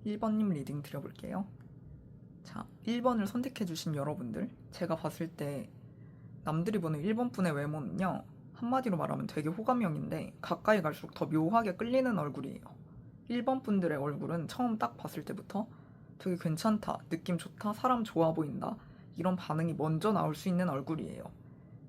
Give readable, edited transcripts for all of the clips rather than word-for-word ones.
1번님 리딩 드려볼게요. 자, 1번을 선택해주신 여러분들, 제가 봤을 때 남들이 보는 1번 분의 외모는요, 한마디로 말하면 되게 호감형인데 가까이 갈수록 더 묘하게 끌리는 얼굴이에요. 1번 분들의 얼굴은 처음 딱 봤을 때부터 되게 괜찮다, 느낌 좋다, 사람 좋아 보인다, 이런 반응이 먼저 나올 수 있는 얼굴이에요.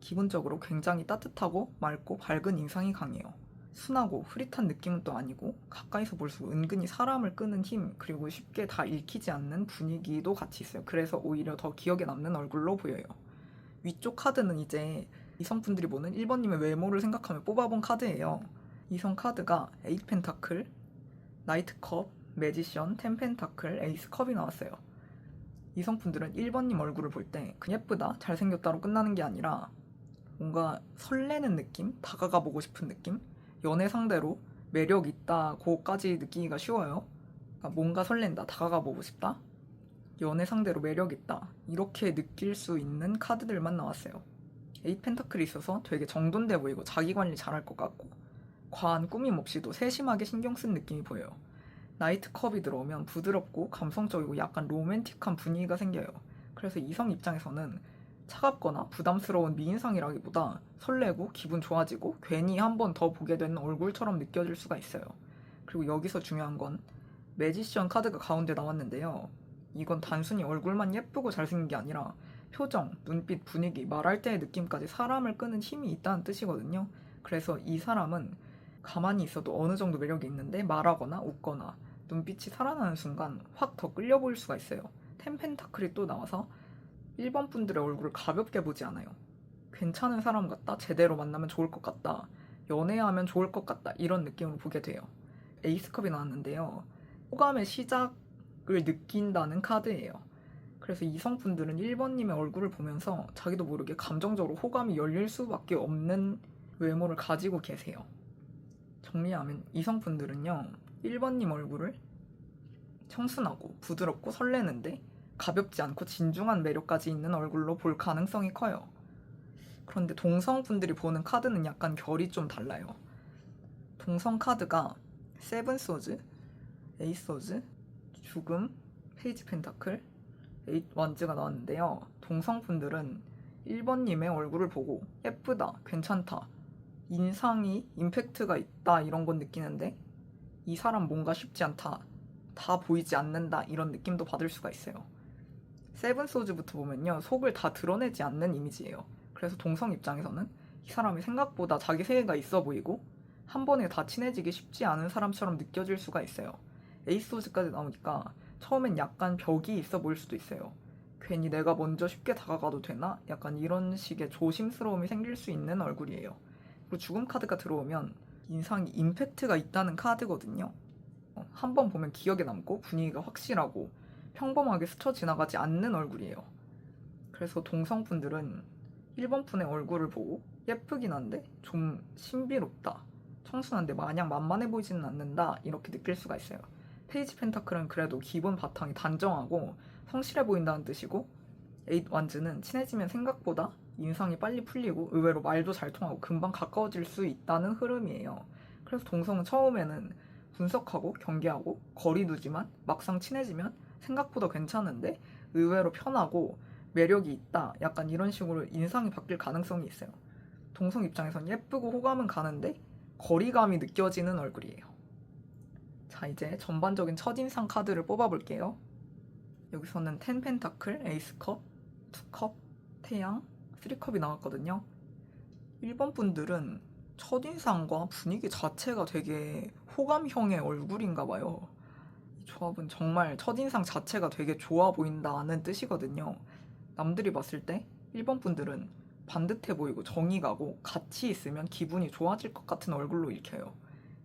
기본적으로 굉장히 따뜻하고 맑고 밝은 인상이 강해요. 순하고 흐릿한 느낌은 또 아니고 가까이서 볼수록 은근히 사람을 끄는 힘, 그리고 쉽게 다 읽히지 않는 분위기도 같이 있어요. 그래서 오히려 더 기억에 남는 얼굴로 보여요. 위쪽 카드는 이제 이성분들이 보는 1번님의 외모를 생각하며 뽑아본 카드예요. 이성 카드가 에잇 펜타클, 나이트 컵, 매지션, 텐 펜타클, 에이스 컵이 나왔어요. 이성분들은 1번님 얼굴을 볼 때 그냥 예쁘다, 잘생겼다로 끝나는 게 아니라 뭔가 설레는 느낌? 다가가 보고 싶은 느낌? 연애 상대로 매력 있다고까지 느끼기가 쉬워요. 그러니까 뭔가 설렌다, 다가가 보고 싶다, 연애 상대로 매력 있다, 이렇게 느낄 수 있는 카드들만 나왔어요. 에잇 펜타클이 있어서 되게 정돈돼 보이고 자기 관리 잘할 것 같고 과한 꾸밈 없이도 세심하게 신경 쓴 느낌이 보여요. 나이트 컵이 들어오면 부드럽고 감성적이고 약간 로맨틱한 분위기가 생겨요. 그래서 이성 입장에서는 차갑거나 부담스러운 미인상이라기보다 설레고 기분 좋아지고 괜히 한 번 더 보게 되는 얼굴처럼 느껴질 수가 있어요. 그리고 여기서 중요한 건 매지션 카드가 가운데 나왔는데요. 이건 단순히 얼굴만 예쁘고 잘생긴 게 아니라 표정, 눈빛, 분위기, 말할 때의 느낌까지 사람을 끄는 힘이 있다는 뜻이거든요. 그래서 이 사람은 가만히 있어도 어느 정도 매력이 있는데 말하거나 웃거나 눈빛이 살아나는 순간 확 더 끌려 보일 수가 있어요. 텐 펜타클이 또 나와서 1번 분들의 얼굴을 가볍게 보지 않아요. 괜찮은 사람 같다, 제대로 만나면 좋을 것 같다, 연애하면 좋을 것 같다, 이런 느낌으로 보게 돼요. 에이스컵이 나왔는데요. 호감의 시작을 느낀다는 카드예요. 그래서 이성분들은 1번님의 얼굴을 보면서 자기도 모르게 감정적으로 호감이 열릴 수밖에 없는 외모를 가지고 계세요. 정리하면 이성분들은요, 1번님 얼굴을 청순하고 부드럽고 설레는데 가볍지 않고 진중한 매력까지 있는 얼굴로 볼 가능성이 커요. 그런데 동성분들이 보는 카드는 약간 결이 좀 달라요. 동성 카드가 세븐 소즈, 에이스 소즈, 죽음, 페이지 펜타클, 에잇 완즈가 나왔는데요. 동성분들은 1번님의 얼굴을 보고 예쁘다, 괜찮다, 인상이 임팩트가 있다, 이런 건 느끼는데 이 사람 뭔가 쉽지 않다, 다 보이지 않는다, 이런 느낌도 받을 수가 있어요. 세븐 소즈부터 보면요, 속을 다 드러내지 않는 이미지예요. 그래서 동성 입장에서는 이 사람이 생각보다 자기 세계가 있어 보이고 한 번에 다 친해지기 쉽지 않은 사람처럼 느껴질 수가 있어요. 에이스 소즈까지 나오니까 처음엔 약간 벽이 있어 보일 수도 있어요. 괜히 내가 먼저 쉽게 다가가도 되나? 약간 이런 식의 조심스러움이 생길 수 있는 얼굴이에요. 그리고 죽음 카드가 들어오면 인상이 임팩트가 있다는 카드거든요. 한 번 보면 기억에 남고 분위기가 확실하고 평범하게 스쳐 지나가지 않는 얼굴이에요. 그래서 동성분들은 1번 분의 얼굴을 보고 예쁘긴 한데 좀 신비롭다, 청순한데 마냥 만만해 보이지는 않는다, 이렇게 느낄 수가 있어요. 페이지 펜타클은 그래도 기본 바탕이 단정하고 성실해 보인다는 뜻이고, 에잇 완즈는 친해지면 생각보다 인상이 빨리 풀리고 의외로 말도 잘 통하고 금방 가까워질 수 있다는 흐름이에요. 그래서 동성은 처음에는 분석하고 경계하고 거리 두지만 막상 친해지면 생각보다 괜찮은데 의외로 편하고 매력이 있다, 약간 이런 식으로 인상이 바뀔 가능성이 있어요. 동성 입장에선 예쁘고 호감은 가는데 거리감이 느껴지는 얼굴이에요. 자, 이제 전반적인 첫인상 카드를 뽑아볼게요. 여기서는 텐 펜타클, 에이스 컵, 투 컵, 태양, 3컵이 나왔거든요. 1번 분들은 첫인상과 분위기 자체가 되게 호감형의 얼굴인가 봐요. 이 조합은 정말 첫인상 자체가 되게 좋아 보인다는 뜻이거든요. 남들이 봤을 때 1번 분들은 반듯해 보이고 정이 가고 같이 있으면 기분이 좋아질 것 같은 얼굴로 읽혀요.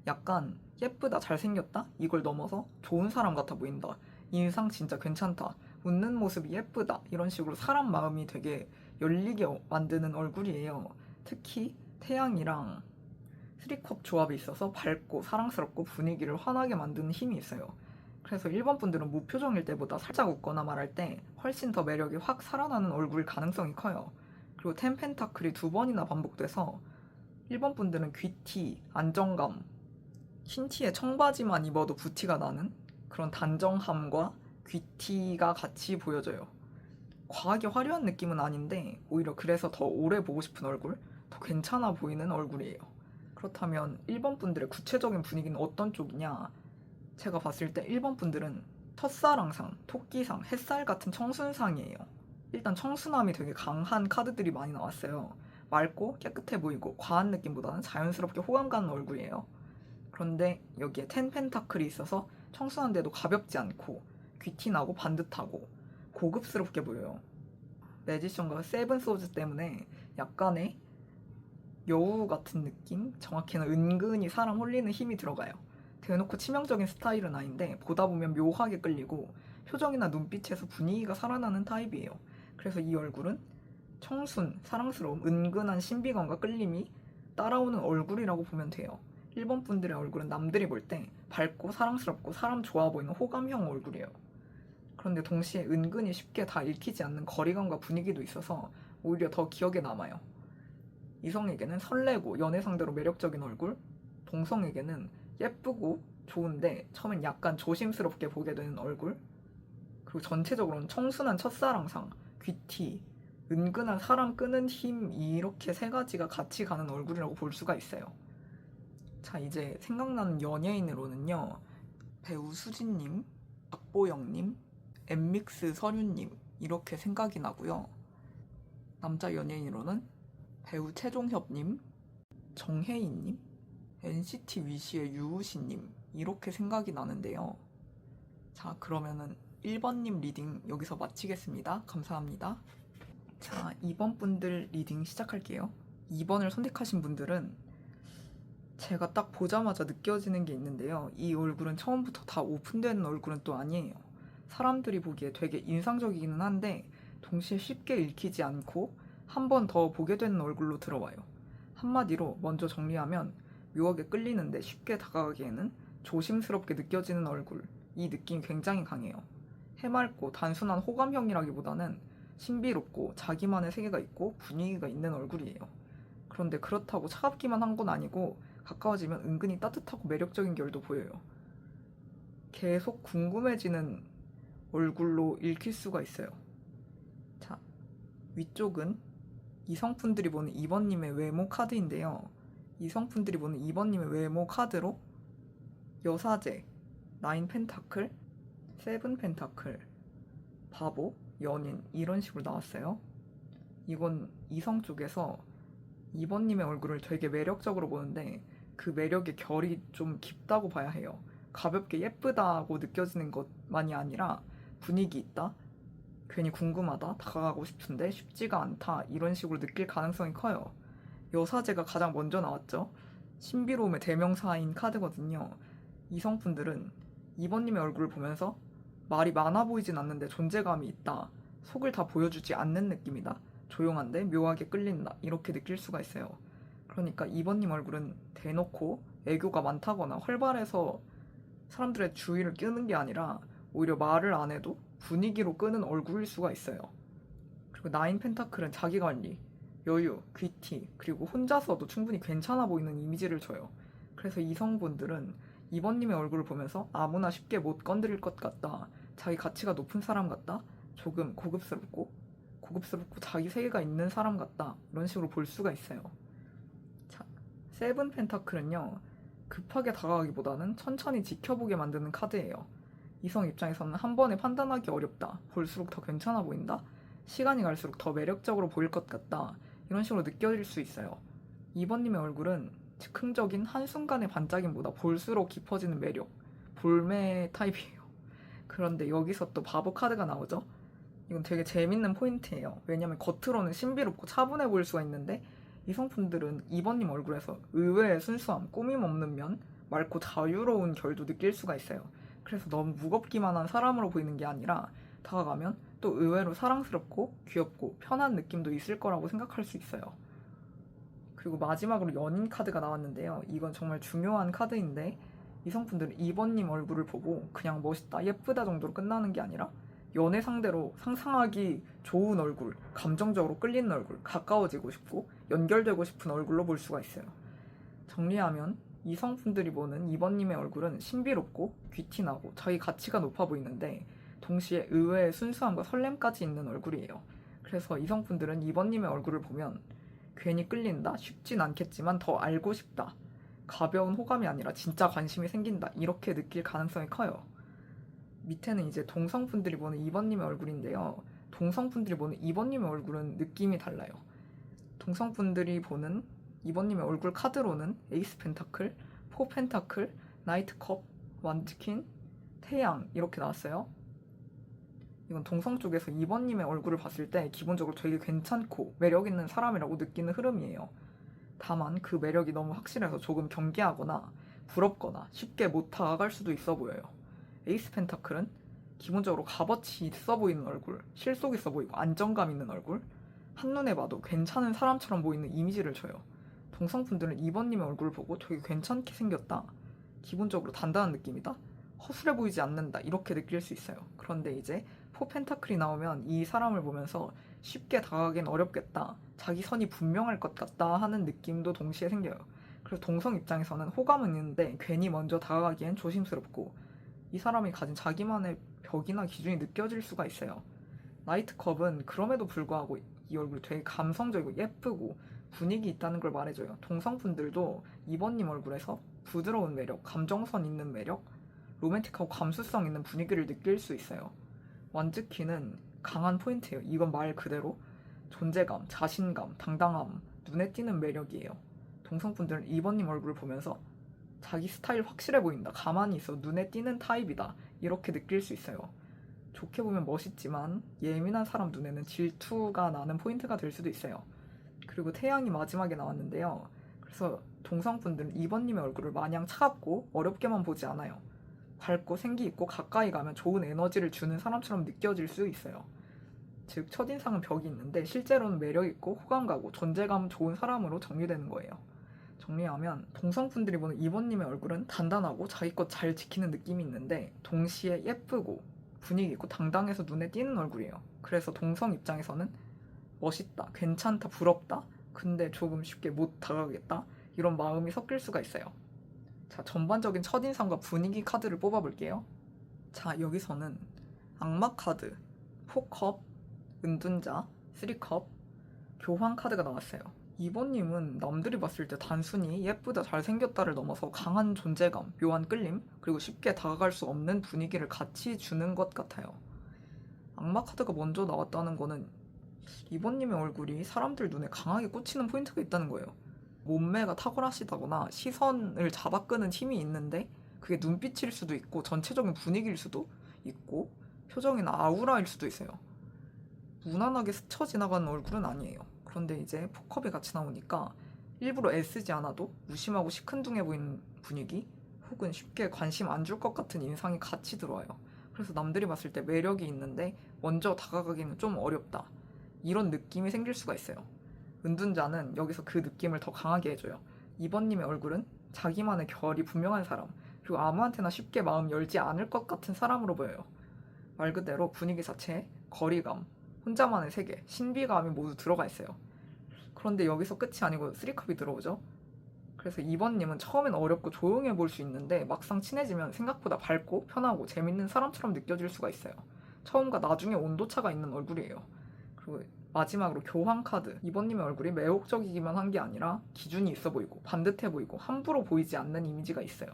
약간 예쁘다, 잘생겼다, 이걸 넘어서 좋은 사람 같아 보인다, 인상 진짜 괜찮다, 웃는 모습이 예쁘다, 이런 식으로 사람 마음이 되게 열리게 만드는 얼굴이에요. 특히 태양이랑 3컵 조합이 있어서 밝고 사랑스럽고 분위기를 환하게 만드는 힘이 있어요. 그래서 1번 분들은 무표정일 때보다 살짝 웃거나 말할 때 훨씬 더 매력이 확 살아나는 얼굴 가능성이 커요. 그리고 텐 펜타클이 2번이나 반복돼서 1번 분들은 귀티, 안정감, 흰 티에 청바지만 입어도 부티가 나는 그런 단정함과 귀티가 같이 보여져요. 과하게 화려한 느낌은 아닌데 오히려 그래서 더 오래 보고 싶은 얼굴, 더 괜찮아 보이는 얼굴이에요. 그렇다면 1번 분들의 구체적인 분위기는 어떤 쪽이냐? 제가 봤을 때 1번 분들은 첫사랑상, 토끼상, 햇살 같은 청순상이에요. 일단 청순함이 되게 강한 카드들이 많이 나왔어요. 맑고 깨끗해 보이고 과한 느낌보다는 자연스럽게 호감 가는 얼굴이에요. 그런데 여기에 텐 펜타클이 있어서 청순한데도 가볍지 않고 귀티나고 반듯하고 고급스럽게 보여요. 매지션과 세븐 소즈 때문에 약간의 여우 같은 느낌? 정확히는 은근히 사람 홀리는 힘이 들어가요. 대놓고 치명적인 스타일은 아닌데 보다 보면 묘하게 끌리고 표정이나 눈빛에서 분위기가 살아나는 타입이에요. 그래서 이 얼굴은 청순, 사랑스러움, 은근한 신비감과 끌림이 따라오는 얼굴이라고 보면 돼요. 1번 분들의 얼굴은 남들이 볼 때 밝고 사랑스럽고 사람 좋아 보이는 호감형 얼굴이에요. 그런데 동시에 은근히 쉽게 다 읽히지 않는 거리감과 분위기도 있어서 오히려 더 기억에 남아요. 이성에게는 설레고 연애 상대로 매력적인 얼굴, 동성에게는 예쁘고 좋은데 처음엔 약간 조심스럽게 보게 되는 얼굴, 그리고 전체적으로는 청순한 첫사랑상, 귀티, 은근한 사람 끄는 힘, 이렇게 세 가지가 같이 가는 얼굴이라고 볼 수가 있어요. 자, 이제 생각나는 연예인으로는요, 배우 수진님, 박보영님, 엠믹스 서류님, 이렇게 생각이 나고요. 남자 연예인으로는 배우 최종협님, 정혜인님, NCT 위시의 유우시님, 이렇게 생각이 나는데요. 자, 그러면은 1번님 리딩 여기서 마치겠습니다. 감사합니다. 자, 2번 분들 리딩 시작할게요. 2번을 선택하신 분들은 제가 딱 보자마자 느껴지는 게 있는데요. 이 얼굴은 처음부터 다 오픈되는 얼굴은 또 아니에요. 사람들이 보기에 되게 인상적이기는 한데 동시에 쉽게 읽히지 않고 한 번 더 보게 되는 얼굴로 들어와요. 한마디로 먼저 정리하면 묘하게 끌리는데 쉽게 다가가기에는 조심스럽게 느껴지는 얼굴, 이 느낌이 굉장히 강해요. 해맑고 단순한 호감형이라기보다는 신비롭고 자기만의 세계가 있고 분위기가 있는 얼굴이에요. 그런데 그렇다고 차갑기만 한 건 아니고 가까워지면 은근히 따뜻하고 매력적인 결도 보여요. 계속 궁금해지는 얼굴로 읽힐 수가 있어요. 자, 위쪽은 이성분들이 보는 2번님의 외모 카드인데요. 이성분들이 보는 2번님의 외모 카드로 여사제, 나인 펜타클, 세븐 펜타클, 바보, 연인 이런 식으로 나왔어요. 이건 이성 쪽에서 2번님의 얼굴을 되게 매력적으로 보는데 그 매력의 결이 좀 깊다고 봐야 해요. 가볍게 예쁘다고 느껴지는 것만이 아니라 분위기 있다, 괜히 궁금하다, 다가가고 싶은데 쉽지가 않다, 이런 식으로 느낄 가능성이 커요. 여사제가 가장 먼저 나왔죠. 신비로움의 대명사인 카드거든요. 이성분들은 2번님의 얼굴을 보면서 말이 많아 보이진 않는데 존재감이 있다, 속을 다 보여주지 않는 느낌이다, 조용한데 묘하게 끌린다, 이렇게 느낄 수가 있어요. 그러니까 2번님 얼굴은 대놓고 애교가 많다거나 활발해서 사람들의 주의를 끄는 게 아니라 오히려 말을 안 해도 분위기로 끄는 얼굴일 수가 있어요. 그리고 나인 펜타클은 자기관리, 여유, 귀티, 그리고 혼자서도 충분히 괜찮아 보이는 이미지를 줘요. 그래서 이성분들은 2번님의 얼굴을 보면서 아무나 쉽게 못 건드릴 것 같다, 자기 가치가 높은 사람 같다, 조금 고급스럽고 자기 세계가 있는 사람 같다, 이런 식으로 볼 수가 있어요. 자, 세븐 펜타클은요, 급하게 다가가기보다는 천천히 지켜보게 만드는 카드예요. 이성 입장에서는 한 번에 판단하기 어렵다, 볼수록 더 괜찮아 보인다, 시간이 갈수록 더 매력적으로 보일 것 같다, 이런 식으로 느껴질 수 있어요. 2번님의 얼굴은 즉흥적인 한순간의 반짝임보다 볼수록 깊어지는 매력, 볼매 타입이에요. 그런데 여기서 또 바보 카드가 나오죠. 이건 되게 재밌는 포인트예요. 왜냐면 겉으로는 신비롭고 차분해 보일 수가 있는데 이성분들은 2번님 얼굴에서 의외의 순수함, 꾸밈 없는 면, 맑고 자유로운 결도 느낄 수가 있어요. 그래서 너무 무겁기만 한 사람으로 보이는 게 아니라 다가가면 또 의외로 사랑스럽고 귀엽고 편한 느낌도 있을 거라고 생각할 수 있어요. 그리고 마지막으로 연인 카드가 나왔는데요. 이건 정말 중요한 카드인데 이성분들은 2번님 얼굴을 보고 그냥 멋있다, 예쁘다 정도로 끝나는 게 아니라 연애 상대로 상상하기 좋은 얼굴, 감정적으로 끌리는 얼굴, 가까워지고 싶고 연결되고 싶은 얼굴로 볼 수가 있어요. 정리하면 이성분들이 보는 2번님의 얼굴은 신비롭고 귀티나고 자기 가치가 높아 보이는데 동시에 의외의 순수함과 설렘까지 있는 얼굴이에요. 그래서 이성분들은 2번님의 얼굴을 보면 괜히 끌린다? 쉽진 않겠지만 더 알고 싶다. 가벼운 호감이 아니라 진짜 관심이 생긴다. 이렇게 느낄 가능성이 커요. 밑에는 이제 동성분들이 보는 2번님의 얼굴인데요. 동성분들이 보는 2번님의 얼굴은 느낌이 달라요. 동성분들이 보는 2번님의 얼굴 카드로는 에이스 펜타클, 포 펜타클, 나이트 컵, 완즈킨, 태양 이렇게 나왔어요. 이건 동성 쪽에서 2번님의 얼굴을 봤을 때 기본적으로 되게 괜찮고 매력 있는 사람이라고 느끼는 흐름이에요. 다만 그 매력이 너무 확실해서 조금 경계하거나 부럽거나 쉽게 못 다가갈 수도 있어 보여요. 에이스 펜타클은 기본적으로 값어치 있어 보이는 얼굴, 실속 있어 보이고 안정감 있는 얼굴, 한눈에 봐도 괜찮은 사람처럼 보이는 이미지를 줘요. 동성분들은 2번님의 얼굴을 보고 되게 괜찮게 생겼다, 기본적으로 단단한 느낌이다, 허술해 보이지 않는다 이렇게 느낄 수 있어요. 그런데 이제 포 펜타클이 나오면 이 사람을 보면서 쉽게 다가가긴 어렵겠다, 자기 선이 분명할 것 같다 하는 느낌도 동시에 생겨요. 그래서 동성 입장에서는 호감은 있는데 괜히 먼저 다가가기엔 조심스럽고 이 사람이 가진 자기만의 벽이나 기준이 느껴질 수가 있어요. 나이트컵은 그럼에도 불구하고 이 얼굴 되게 감성적이고 예쁘고 분위기 있다는 걸 말해줘요. 동성분들도 2번님 얼굴에서 부드러운 매력, 감정선 있는 매력, 로맨틱하고 감수성 있는 분위기를 느낄 수 있어요. 완즈키는 강한 포인트예요. 이건 말 그대로 존재감, 자신감, 당당함, 눈에 띄는 매력이에요. 동성분들은 2번님 얼굴을 보면서 자기 스타일 확실해 보인다, 가만히 있어 눈에 띄는 타입이다 이렇게 느낄 수 있어요. 좋게 보면 멋있지만 예민한 사람 눈에는 질투가 나는 포인트가 될 수도 있어요. 그리고 태양이 마지막에 나왔는데요. 그래서 동성분들은 2번님의 얼굴을 마냥 차갑고 어렵게만 보지 않아요. 밝고 생기 있고 가까이 가면 좋은 에너지를 주는 사람처럼 느껴질 수 있어요. 즉 첫인상은 벽이 있는데 실제로는 매력 있고 호감 가고 존재감 좋은 사람으로 정리되는 거예요. 정리하면 동성분들이 보는 2번님의 얼굴은 단단하고 자기 것 잘 지키는 느낌이 있는데 동시에 예쁘고 분위기 있고 당당해서 눈에 띄는 얼굴이에요. 그래서 동성 입장에서는 멋있다, 괜찮다, 부럽다, 근데 조금 쉽게 못 다가가겠다 이런 마음이 섞일 수가 있어요. 자, 전반적인 첫인상과 분위기 카드를 뽑아볼게요. 자, 여기서는 악마 카드, 포컵, 은둔자, 쓰리컵, 교황 카드가 나왔어요. 2번님은 남들이 봤을 때 단순히 예쁘다, 잘생겼다를 넘어서 강한 존재감, 묘한 끌림, 그리고 쉽게 다가갈 수 없는 분위기를 같이 주는 것 같아요. 악마 카드가 먼저 나왔다는 거는 2번님의 얼굴이 사람들 눈에 강하게 꽂히는 포인트가 있다는 거예요. 몸매가 탁월하시다거나 시선을 잡아끄는 힘이 있는데 그게 눈빛일 수도 있고 전체적인 분위기일 수도 있고 표정이나 아우라일 수도 있어요. 무난하게 스쳐 지나가는 얼굴은 아니에요. 그런데 이제 포컵이 같이 나오니까 일부러 애쓰지 않아도 무심하고 시큰둥해 보이는 분위기 혹은 쉽게 관심 안 줄 것 같은 인상이 같이 들어와요. 그래서 남들이 봤을 때 매력이 있는데 먼저 다가가기는 좀 어렵다, 이런 느낌이 생길 수가 있어요. 은둔자는 여기서 그 느낌을 더 강하게 해줘요. 2번님의 얼굴은 자기만의 결이 분명한 사람, 그리고 아무한테나 쉽게 마음 열지 않을 것 같은 사람으로 보여요. 말 그대로 분위기 자체에 거리감, 혼자만의 세계, 신비감이 모두 들어가 있어요. 그런데 여기서 끝이 아니고 3컵이 들어오죠. 그래서 2번님은 처음엔 어렵고 조용해 보일 수 있는데 막상 친해지면 생각보다 밝고 편하고 재밌는 사람처럼 느껴질 수가 있어요. 처음과 나중에 온도차가 있는 얼굴이에요. 그리고 마지막으로 교황 카드, 2번님의 얼굴이 매혹적이기만 한 게 아니라 기준이 있어 보이고 반듯해 보이고 함부로 보이지 않는 이미지가 있어요.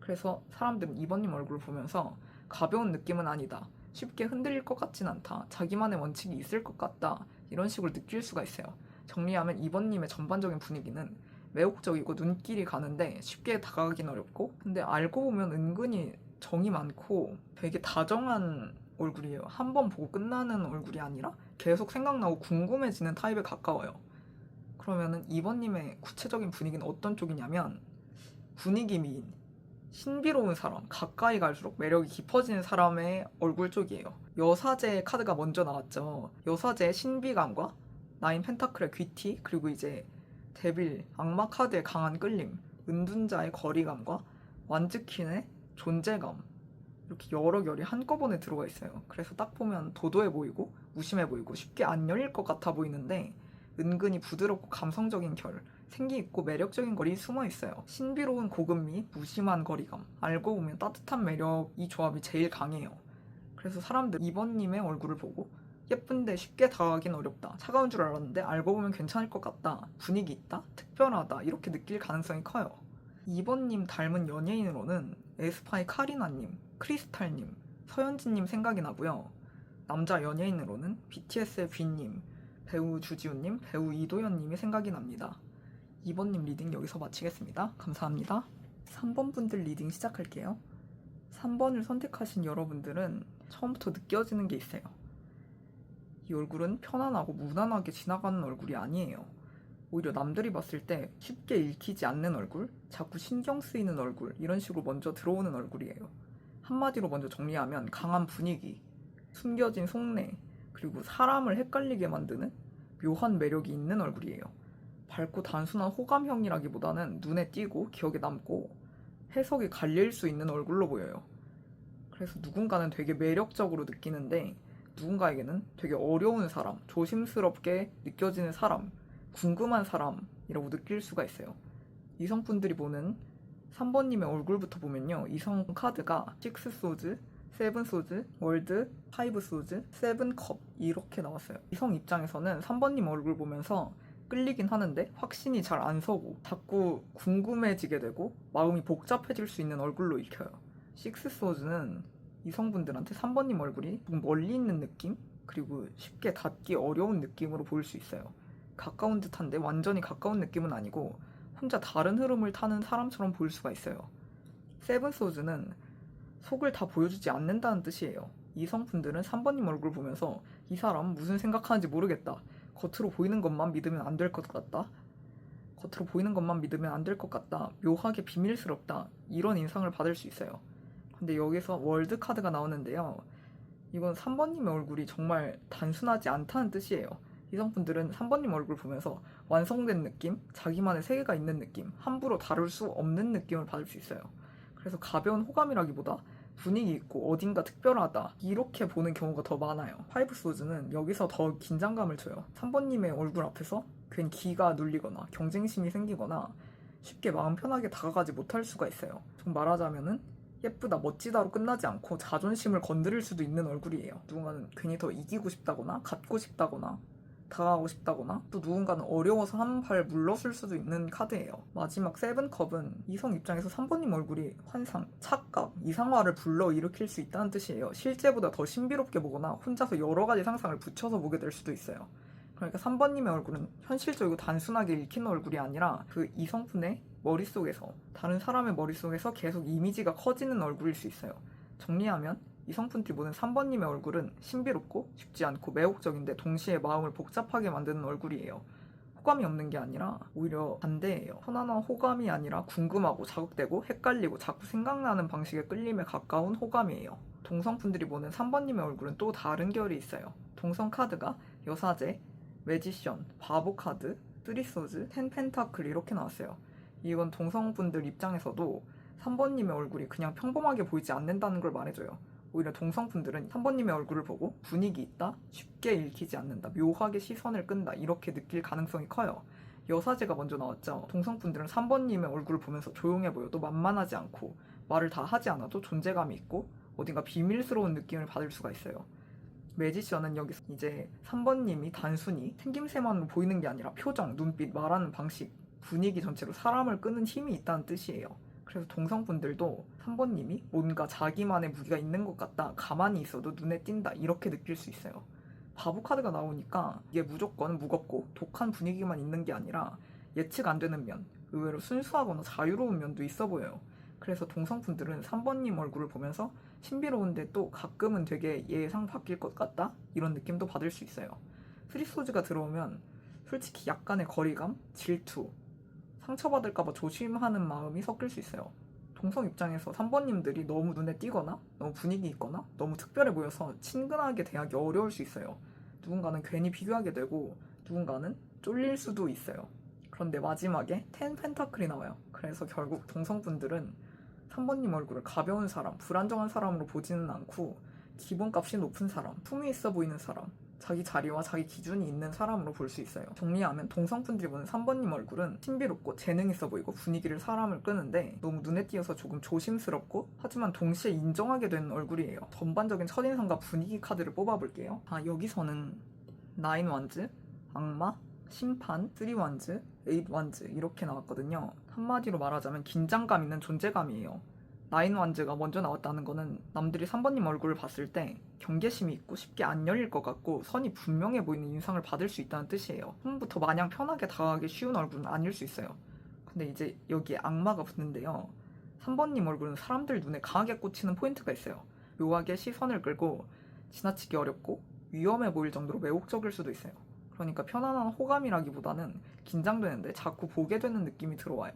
그래서 사람들은 2번님 얼굴을 보면서 가벼운 느낌은 아니다, 쉽게 흔들릴 것 같진 않다, 자기만의 원칙이 있을 것 같다, 이런 식으로 느낄 수가 있어요. 정리하면 2번님의 전반적인 분위기는 매혹적이고 눈길이 가는데 쉽게 다가가긴 어렵고 근데 알고 보면 은근히 정이 많고 되게 다정한 얼굴이에요. 한 번 보고 끝나는 얼굴이 아니라 계속 생각나고 궁금해지는 타입에 가까워요. 그러면은 2번님의 구체적인 분위기는 어떤 쪽이냐면 분위기 미인, 신비로운 사람, 가까이 갈수록 매력이 깊어지는 사람의 얼굴 쪽이에요. 여사제 카드가 먼저 나왔죠. 여사제의 신비감과 나인 펜타클의 귀티, 그리고 이제 데빌, 악마 카드의 강한 끌림, 은둔자의 거리감과 완즈킨의 존재감, 이렇게 여러 결이 한꺼번에 들어가 있어요. 그래서 딱 보면 도도해 보이고 무심해 보이고 쉽게 안 열릴 것 같아 보이는데 은근히 부드럽고 감성적인 결, 생기 있고 매력적인 거리 숨어 있어요. 신비로운 고급미, 무심한 거리감. 알고 보면 따뜻한 매력, 이 조합이 제일 강해요. 그래서 사람들 2번님의 얼굴을 보고 예쁜데 쉽게 다가가긴 어렵다. 차가운 줄 알았는데 알고 보면 괜찮을 것 같다. 분위기 있다. 특별하다. 이렇게 느낄 가능성이 커요. 2번님 닮은 연예인으로는 에스파의 카리나님, 크리스탈님, 서현진님 생각이 나고요. 남자 연예인으로는 BTS의 빈님, 배우 주지훈님, 배우 이도현님이 생각이 납니다. 2번님 리딩 여기서 마치겠습니다. 감사합니다. 3번 분들 리딩 시작할게요. 3번을 선택하신 여러분들은 처음부터 느껴지는 게 있어요. 이 얼굴은 편안하고 무난하게 지나가는 얼굴이 아니에요. 오히려 남들이 봤을 때 쉽게 읽히지 않는 얼굴, 자꾸 신경 쓰이는 얼굴, 이런 식으로 먼저 들어오는 얼굴이에요. 한마디로 먼저 정리하면 강한 분위기, 숨겨진 속내, 그리고 사람을 헷갈리게 만드는 묘한 매력이 있는 얼굴이에요. 밝고 단순한 호감형이라기보다는 눈에 띄고 기억에 남고 해석이 갈릴 수 있는 얼굴로 보여요. 그래서 누군가는 되게 매력적으로 느끼는데 누군가에게는 되게 어려운 사람, 조심스럽게 느껴지는 사람, 궁금한 사람이라고 느낄 수가 있어요. 이성분들이 보는 3번님의 얼굴부터 보면요. 이성 카드가 6 소즈, 7 소즈, 월드, 5 소즈, 7 컵 이렇게 나왔어요. 이성 입장에서는 3번님 얼굴 보면서 끌리긴 하는데 확신이 잘 안 서고 자꾸 궁금해지게 되고 마음이 복잡해질 수 있는 얼굴로 읽혀요. 6 소즈는 이성분들한테 3번님 얼굴이 조금 멀리 있는 느낌? 그리고 쉽게 닿기 어려운 느낌으로 보일 수 있어요. 가까운 듯한데 완전히 가까운 느낌은 아니고 혼자 다른 흐름을 타는 사람처럼 보일 수가 있어요. 7 소즈는 속을 다 보여주지 않는다는 뜻이에요. 이성분들은 3번님 얼굴 보면서 이 사람 무슨 생각하는지 모르겠다. 겉으로 보이는 것만 믿으면 안 될 것 같다. 겉으로 보이는 것만 믿으면 안 될 것 같다. 묘하게 비밀스럽다. 이런 인상을 받을 수 있어요. 근데 여기서 월드 카드가 나오는데요. 이건 3번님의 얼굴이 정말 단순하지 않다는 뜻이에요. 이성분들은 3번님 얼굴 보면서 완성된 느낌, 자기만의 세계가 있는 느낌, 함부로 다룰 수 없는 느낌을 받을 수 있어요. 그래서 가벼운 호감이라기보다 분위기 있고 어딘가 특별하다 이렇게 보는 경우가 더 많아요. 5 소즈는 여기서 더 긴장감을 줘요. 3번님의 얼굴 앞에서 괜히 기가 눌리거나 경쟁심이 생기거나 쉽게 마음 편하게 다가가지 못할 수가 있어요. 좀 말하자면은 예쁘다, 멋지다로 끝나지 않고 자존심을 건드릴 수도 있는 얼굴이에요. 누군가는 괜히 더 이기고 싶다거나 갖고 싶다거나 다가가고 싶다거나 또 누군가는 어려워서 한 발 물러설 수도 있는 카드예요. 마지막 세븐컵은 이성 입장에서 3번님 얼굴이 환상, 착각, 이상화를 불러일으킬 수 있다는 뜻이에요. 실제보다 더 신비롭게 보거나 혼자서 여러 가지 상상을 붙여서 보게 될 수도 있어요. 그러니까 3번님의 얼굴은 현실적이고 단순하게 읽히는 얼굴이 아니라 그 이성분의 머릿속에서 다른 사람의 머릿속에서 계속 이미지가 커지는 얼굴일 수 있어요. 정리하면 이성분들이 보는 3번님의 얼굴은 신비롭고 쉽지 않고 매혹적인데 동시에 마음을 복잡하게 만드는 얼굴이에요. 호감이 없는 게 아니라 오히려 반대예요. 편안한 호감이 아니라 궁금하고 자극되고 헷갈리고 자꾸 생각나는 방식의 끌림에 가까운 호감이에요. 동성분들이 보는 3번님의 얼굴은 또 다른 결이 있어요. 동성 카드가 여사제, 매지션, 바보 카드, 쓰리소즈, 텐 펜타클 이렇게 나왔어요. 이건 동성분들 입장에서도 3번님의 얼굴이 그냥 평범하게 보이지 않는다는 걸 말해줘요. 오히려 동성분들은 3번님의 얼굴을 보고 분위기 있다, 쉽게 읽히지 않는다, 묘하게 시선을 끈다 이렇게 느낄 가능성이 커요. 여사제가 먼저 나왔죠. 동성분들은 3번님의 얼굴을 보면서 조용해 보여도 만만하지 않고 말을 다 하지 않아도 존재감이 있고 어딘가 비밀스러운 느낌을 받을 수가 있어요. 매지션은 여기서 이제 3번님이 단순히 생김새만으로 보이는 게 아니라 표정, 눈빛, 말하는 방식, 분위기 전체로 사람을 끄는 힘이 있다는 뜻이에요. 그래서 동성분들도 3번님이 뭔가 자기만의 무기가 있는 것 같다, 가만히 있어도 눈에 띈다 이렇게 느낄 수 있어요. 바보 카드가 나오니까 이게 무조건 무겁고 독한 분위기만 있는 게 아니라 예측 안 되는 면, 의외로 순수하거나 자유로운 면도 있어 보여요. 그래서 동성분들은 3번님 얼굴을 보면서 신비로운데 또 가끔은 되게 예상 바뀔 것 같다? 이런 느낌도 받을 수 있어요. 스리소즈가 들어오면 솔직히 약간의 거리감, 질투, 상처받을까봐 조심하는 마음이 섞일 수 있어요. 동성 입장에서 3번님들이 너무 눈에 띄거나 너무 분위기 있거나 너무 특별해 보여서 친근하게 대하기 어려울 수 있어요. 누군가는 괜히 비교하게 되고 누군가는 쫄릴 수도 있어요. 그런데 마지막에 텐 펜타클이 나와요. 그래서 결국 동성분들은 3번님 얼굴을 가벼운 사람, 불안정한 사람으로 보지는 않고 기본값이 높은 사람, 품위 있어 보이는 사람, 자기 자리와 자기 기준이 있는 사람으로 볼 수 있어요. 정리하면 동성분들이 보는 3번님 얼굴은 신비롭고 재능 있어 보이고 분위기를 사람을 끄는데 너무 눈에 띄어서 조금 조심스럽고 하지만 동시에 인정하게 되는 얼굴이에요. 전반적인 첫인상과 분위기 카드를 뽑아볼게요. 여기서는 9 원즈, 악마, 심판, 3 원즈, 8 원즈 이렇게 나왔거든요. 한마디로 말하자면 긴장감 있는 존재감이에요. 9 원즈가 먼저 나왔다는 거는 남들이 3번님 얼굴을 봤을 때 경계심이 있고 쉽게 안 열릴 것 같고 선이 분명해 보이는 인상을 받을 수 있다는 뜻이에요. 처음부터 마냥 편하게 다가가기 쉬운 얼굴은 아닐 수 있어요. 근데 이제 여기에 악마가 붙는데요. 3번님 얼굴은 사람들 눈에 강하게 꽂히는 포인트가 있어요. 묘하게 시선을 끌고 지나치기 어렵고 위험해 보일 정도로 매혹적일 수도 있어요. 그러니까 편안한 호감이라기보다는 긴장되는데 자꾸 보게 되는 느낌이 들어와요.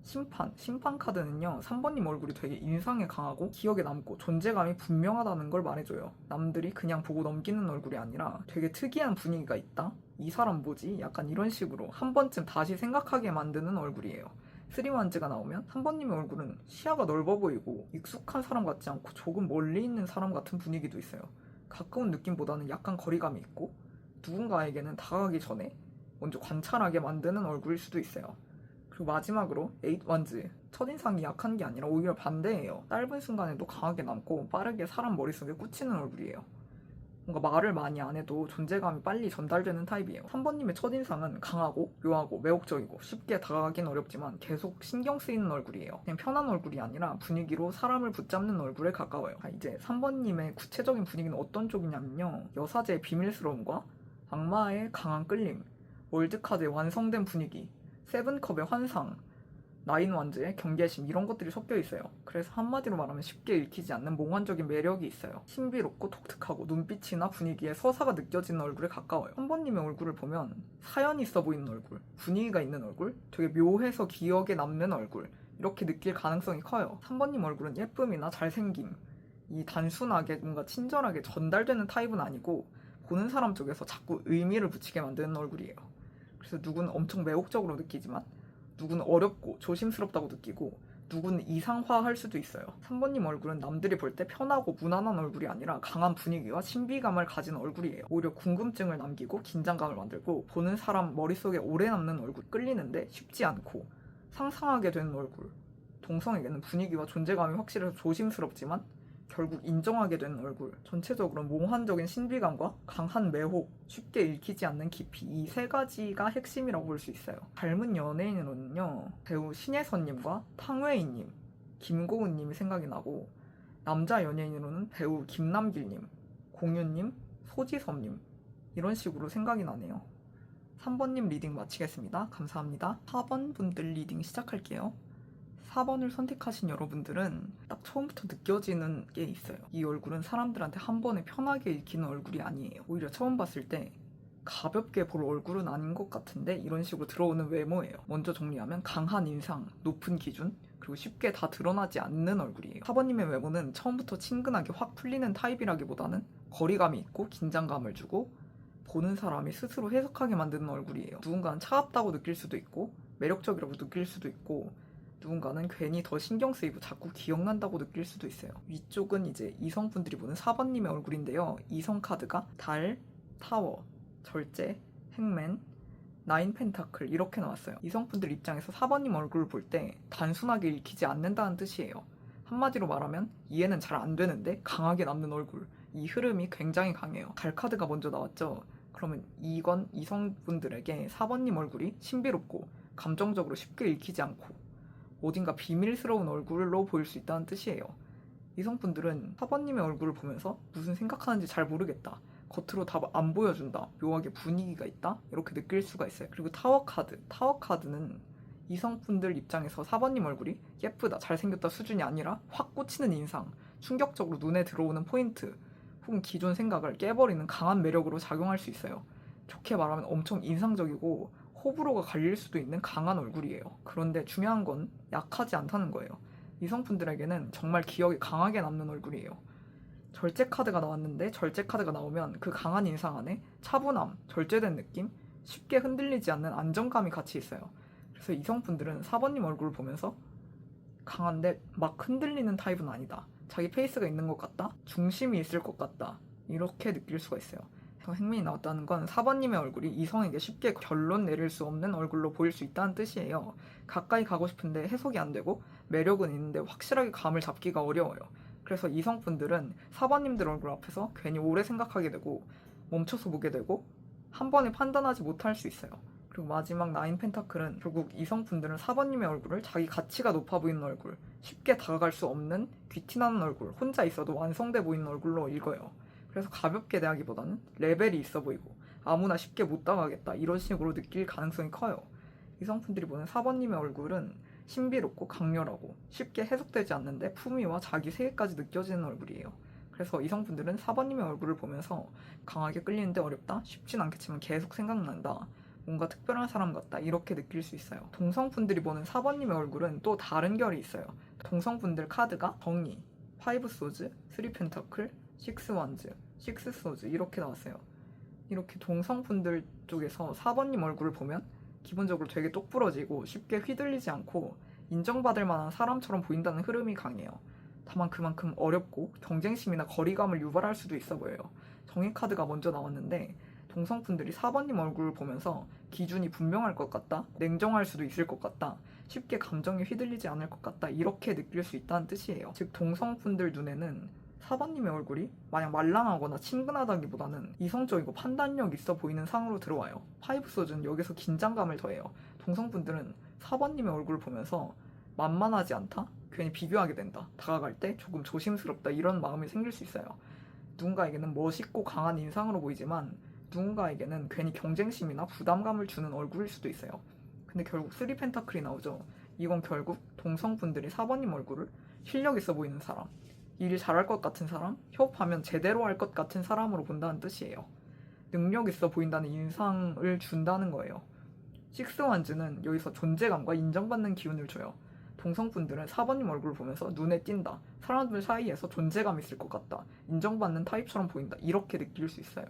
심판 카드는요, 3번님 얼굴이 되게 인상에 강하고 기억에 남고 존재감이 분명하다는 걸 말해줘요. 남들이 그냥 보고 넘기는 얼굴이 아니라 되게 특이한 분위기가 있다? 이 사람 뭐지? 약간 이런 식으로 한 번쯤 다시 생각하게 만드는 얼굴이에요. 3원즈가 나오면 3번님의 얼굴은 시야가 넓어 보이고 익숙한 사람 같지 않고 조금 멀리 있는 사람 같은 분위기도 있어요. 가까운 느낌보다는 약간 거리감이 있고 누군가에게는 다가가기 전에 먼저 관찰하게 만드는 얼굴일 수도 있어요. 그리고 마지막으로 8 원즈. 첫인상이 약한 게 아니라 오히려 반대예요. 짧은 순간에도 강하게 남고 빠르게 사람 머릿속에 꽂히는 얼굴이에요. 뭔가 말을 많이 안 해도 존재감이 빨리 전달되는 타입이에요. 3번님의 첫인상은 강하고 묘하고 매혹적이고 쉽게 다가가긴 어렵지만 계속 신경 쓰이는 얼굴이에요. 그냥 편한 얼굴이 아니라 분위기로 사람을 붙잡는 얼굴에 가까워요. 이제 3번님의 구체적인 분위기는 어떤 쪽이냐면요. 여사제의 비밀스러움과 악마의 강한 끌림, 월드카드의 완성된 분위기, 세븐컵의 환상, 9 원즈의 경계심 이런 것들이 섞여 있어요. 그래서 한마디로 말하면 쉽게 읽히지 않는 몽환적인 매력이 있어요. 신비롭고 독특하고 눈빛이나 분위기에 서사가 느껴지는 얼굴에 가까워요. 3번님의 얼굴을 보면 사연이 있어 보이는 얼굴, 분위기가 있는 얼굴, 되게 묘해서 기억에 남는 얼굴 이렇게 느낄 가능성이 커요. 3번님 얼굴은 예쁨이나 잘생김, 이 단순하게 뭔가 친절하게 전달되는 타입은 아니고 보는 사람 쪽에서 자꾸 의미를 붙이게 만드는 얼굴이에요. 그래서 누구는 엄청 매혹적으로 느끼지만 누구는 어렵고 조심스럽다고 느끼고 누구는 이상화할 수도 있어요. 3번님 얼굴은 남들이 볼 때 편하고 무난한 얼굴이 아니라 강한 분위기와 신비감을 가진 얼굴이에요. 오히려 궁금증을 남기고 긴장감을 만들고 보는 사람 머릿속에 오래 남는 얼굴, 끌리는데 쉽지 않고 상상하게 되는 얼굴. 동성에게는 분위기와 존재감이 확실해서 조심스럽지만 결국 인정하게 되는 얼굴. 전체적으로 몽환적인 신비감과 강한 매혹, 쉽게 읽히지 않는 깊이, 이 세 가지가 핵심이라고 볼 수 있어요. 닮은 연예인으로는요, 배우 신혜선님과 탕웨이님, 김고은님이 생각이 나고, 남자 연예인으로는 배우 김남길님, 공유님, 소지섭님 이런 식으로 생각이 나네요. 3번님 리딩 마치겠습니다. 감사합니다. 4번 분들 리딩 시작할게요. 4번을 선택하신 여러분들은 딱 처음부터 느껴지는 게 있어요. 이 얼굴은 사람들한테 한 번에 편하게 읽히는 얼굴이 아니에요. 오히려 처음 봤을 때 가볍게 볼 얼굴은 아닌 것 같은데 이런 식으로 들어오는 외모예요. 먼저 정리하면 강한 인상, 높은 기준, 그리고 쉽게 다 드러나지 않는 얼굴이에요. 4번님의 외모는 처음부터 친근하게 확 풀리는 타입이라기보다는 거리감이 있고 긴장감을 주고 보는 사람이 스스로 해석하게 만드는 얼굴이에요. 누군가는 차갑다고 느낄 수도 있고 매력적이라고 느낄 수도 있고 누군가는 괜히 더 신경 쓰이고 자꾸 기억난다고 느낄 수도 있어요. 위쪽은 이제 이성분들이 보는 4번님의 얼굴인데요. 이성 카드가 달, 타워, 절제, 행맨, 9 펜타클 이렇게 나왔어요. 이성분들 입장에서 4번님 얼굴을 볼 때 단순하게 읽히지 않는다는 뜻이에요. 한마디로 말하면 이해는 잘 안 되는데 강하게 남는 얼굴. 이 흐름이 굉장히 강해요. 달 카드가 먼저 나왔죠. 그러면 이건 이성분들에게 4번님 얼굴이 신비롭고 감정적으로 쉽게 읽히지 않고 어딘가 비밀스러운 얼굴로 보일 수 있다는 뜻이에요. 이성분들은 4번님의 얼굴을 보면서 무슨 생각하는지 잘 모르겠다. 겉으로 다 안 보여준다. 묘하게 분위기가 있다. 이렇게 느낄 수가 있어요. 그리고 타워 카드. 타워 카드는 이성분들 입장에서 4번님 얼굴이 예쁘다, 잘생겼다 수준이 아니라 확 꽂히는 인상, 충격적으로 눈에 들어오는 포인트, 혹은 기존 생각을 깨버리는 강한 매력으로 작용할 수 있어요. 좋게 말하면 엄청 인상적이고 호불호가 갈릴 수도 있는 강한 얼굴이에요. 그런데 중요한 건 약하지 않다는 거예요. 이성분들에게는 정말 기억에 강하게 남는 얼굴이에요. 절제 카드가 나왔는데 절제 카드가 나오면 그 강한 인상 안에 차분함, 절제된 느낌, 쉽게 흔들리지 않는 안정감이 같이 있어요. 그래서 이성분들은 4번님 얼굴을 보면서 강한데 막 흔들리는 타입은 아니다. 자기 페이스가 있는 것 같다. 중심이 있을 것 같다. 이렇게 느낄 수가 있어요. 여기서 행민이 나왔다는 건 4번님의 얼굴이 이성에게 쉽게 결론 내릴 수 없는 얼굴로 보일 수 있다는 뜻이에요. 가까이 가고 싶은데 해석이 안 되고 매력은 있는데 확실하게 감을 잡기가 어려워요. 그래서 이성분들은 4번님들 얼굴 앞에서 괜히 오래 생각하게 되고 멈춰서 보게 되고 한 번에 판단하지 못할 수 있어요. 그리고 마지막 9 펜타클은 결국 이성분들은 4번님의 얼굴을 자기 가치가 높아 보이는 얼굴, 쉽게 다가갈 수 없는 귀티나는 얼굴, 혼자 있어도 완성돼 보이는 얼굴로 읽어요. 그래서 가볍게 대하기보다는 레벨이 있어 보이고 아무나 쉽게 못 다가가겠다 이런 식으로 느낄 가능성이 커요. 이성분들이 보는 4번님의 얼굴은 신비롭고 강렬하고 쉽게 해석되지 않는데 품위와 자기 세계까지 느껴지는 얼굴이에요. 그래서 이성분들은 4번님의 얼굴을 보면서 강하게 끌리는데 어렵다, 쉽진 않겠지만 계속 생각난다, 뭔가 특별한 사람 같다 이렇게 느낄 수 있어요. 동성분들이 보는 4번님의 얼굴은 또 다른 결이 있어요. 동성분들 카드가 정의, 5 소즈, 3 펜타클, 6 원즈, 6 소즈 이렇게 나왔어요. 이렇게 동성분들 쪽에서 4번님 얼굴을 보면 기본적으로 되게 똑부러지고 쉽게 휘둘리지 않고 인정받을 만한 사람처럼 보인다는 흐름이 강해요. 다만 그만큼 어렵고 경쟁심이나 거리감을 유발할 수도 있어 보여요. 정의 카드가 먼저 나왔는데 동성분들이 4번님 얼굴을 보면서 기준이 분명할 것 같다, 냉정할 수도 있을 것 같다, 쉽게 감정에 휘둘리지 않을 것 같다 이렇게 느낄 수 있다는 뜻이에요. 즉 동성분들 눈에는 4번님의 얼굴이 마냥 말랑하거나 친근하다기보다는 이성적이고 판단력 있어 보이는 상으로 들어와요. 5 소즈는 여기서 긴장감을 더해요. 동성분들은 4번님의 얼굴을 보면서 만만하지 않다? 괜히 비교하게 된다. 다가갈 때 조금 조심스럽다 이런 마음이 생길 수 있어요. 누군가에게는 멋있고 강한 인상으로 보이지만 누군가에게는 괜히 경쟁심이나 부담감을 주는 얼굴일 수도 있어요. 근데 결국 3 펜타클이 나오죠. 이건 결국 동성분들이 4번님 얼굴을 실력 있어 보이는 사람, 일 잘할 것 같은 사람, 협업하면 제대로 할 것 같은 사람으로 본다는 뜻이에요. 능력 있어 보인다는 인상을 준다는 거예요. 6 원즈는 여기서 존재감과 인정받는 기운을 줘요. 동성분들은 4번님 얼굴을 보면서 눈에 띈다, 사람들 사이에서 존재감 있을 것 같다, 인정받는 타입처럼 보인다 이렇게 느낄 수 있어요.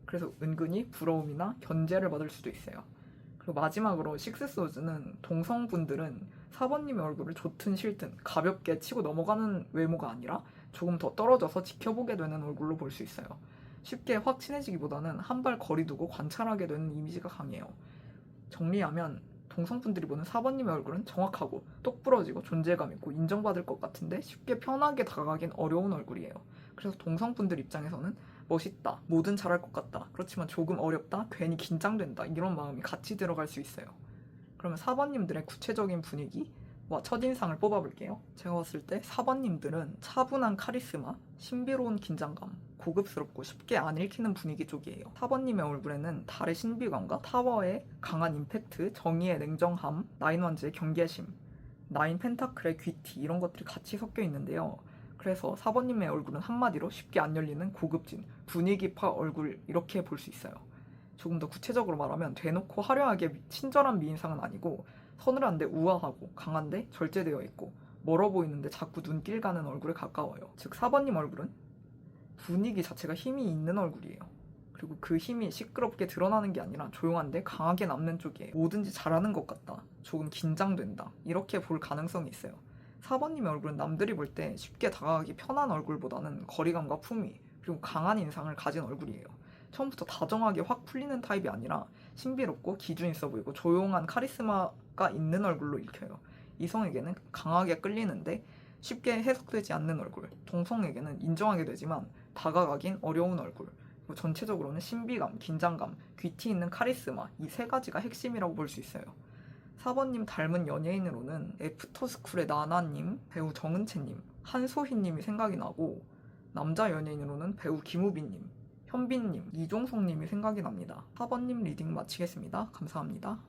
그래서 은근히 부러움이나 견제를 받을 수도 있어요. 그리고 마지막으로 6 소즈는 동성분들은 4번님의 얼굴을 좋든 싫든 가볍게 치고 넘어가는 외모가 아니라 조금 더 떨어져서 지켜보게 되는 얼굴로 볼 수 있어요. 쉽게 확 친해지기보다는 한 발 거리 두고 관찰하게 되는 이미지가 강해요. 정리하면 동성분들이 보는 4번님의 얼굴은 정확하고 똑부러지고 존재감 있고 인정받을 것 같은데 쉽게 편하게 다가가긴 어려운 얼굴이에요. 그래서 동성분들 입장에서는 멋있다, 뭐든 잘할 것 같다, 그렇지만 조금 어렵다, 괜히 긴장된다 이런 마음이 같이 들어갈 수 있어요. 그러면 4번님들의 구체적인 분위기와 첫인상을 뽑아볼게요. 제가 봤을 때 4번님들은 차분한 카리스마, 신비로운 긴장감, 고급스럽고 쉽게 안 읽히는 분위기 쪽이에요. 4번님의 얼굴에는 달의 신비감과 타워의 강한 임팩트, 정의의 냉정함, 9 원즈의 경계심, 9 펜타클의 귀티 이런 것들이 같이 섞여 있는데요. 그래서 4번님의 얼굴은 한마디로 쉽게 안 열리는 고급진, 분위기파 얼굴 이렇게 볼 수 있어요. 조금 더 구체적으로 말하면 대놓고 화려하게 친절한 미인상은 아니고 서늘한데 우아하고 강한데 절제되어 있고 멀어 보이는데 자꾸 눈길 가는 얼굴에 가까워요. 즉 4번님 얼굴은 분위기 자체가 힘이 있는 얼굴이에요. 그리고 그 힘이 시끄럽게 드러나는 게 아니라 조용한데 강하게 남는 쪽이에요. 뭐든지 잘하는 것 같다, 조금 긴장된다 이렇게 볼 가능성이 있어요. 4번님의 얼굴은 남들이 볼 때 쉽게 다가가기 편한 얼굴보다는 거리감과 품위 그리고 강한 인상을 가진 얼굴이에요. 처음부터 다정하게 확 풀리는 타입이 아니라 신비롭고 기준 있어 보이고 조용한 카리스마가 있는 얼굴로 읽혀요. 이성에게는 강하게 끌리는데 쉽게 해석되지 않는 얼굴, 동성에게는 인정하게 되지만 다가가긴 어려운 얼굴, 그리고 전체적으로는 신비감, 긴장감, 귀티 있는 카리스마 이 세 가지가 핵심이라고 볼 수 있어요. 4번님 닮은 연예인으로는 애프터스쿨의 나나님, 배우 정은채님, 한소희님이 생각이 나고 남자 연예인으로는 배우 김우빈님, 현빈님, 이종석님이 생각이 납니다. 4번님 리딩 마치겠습니다. 감사합니다.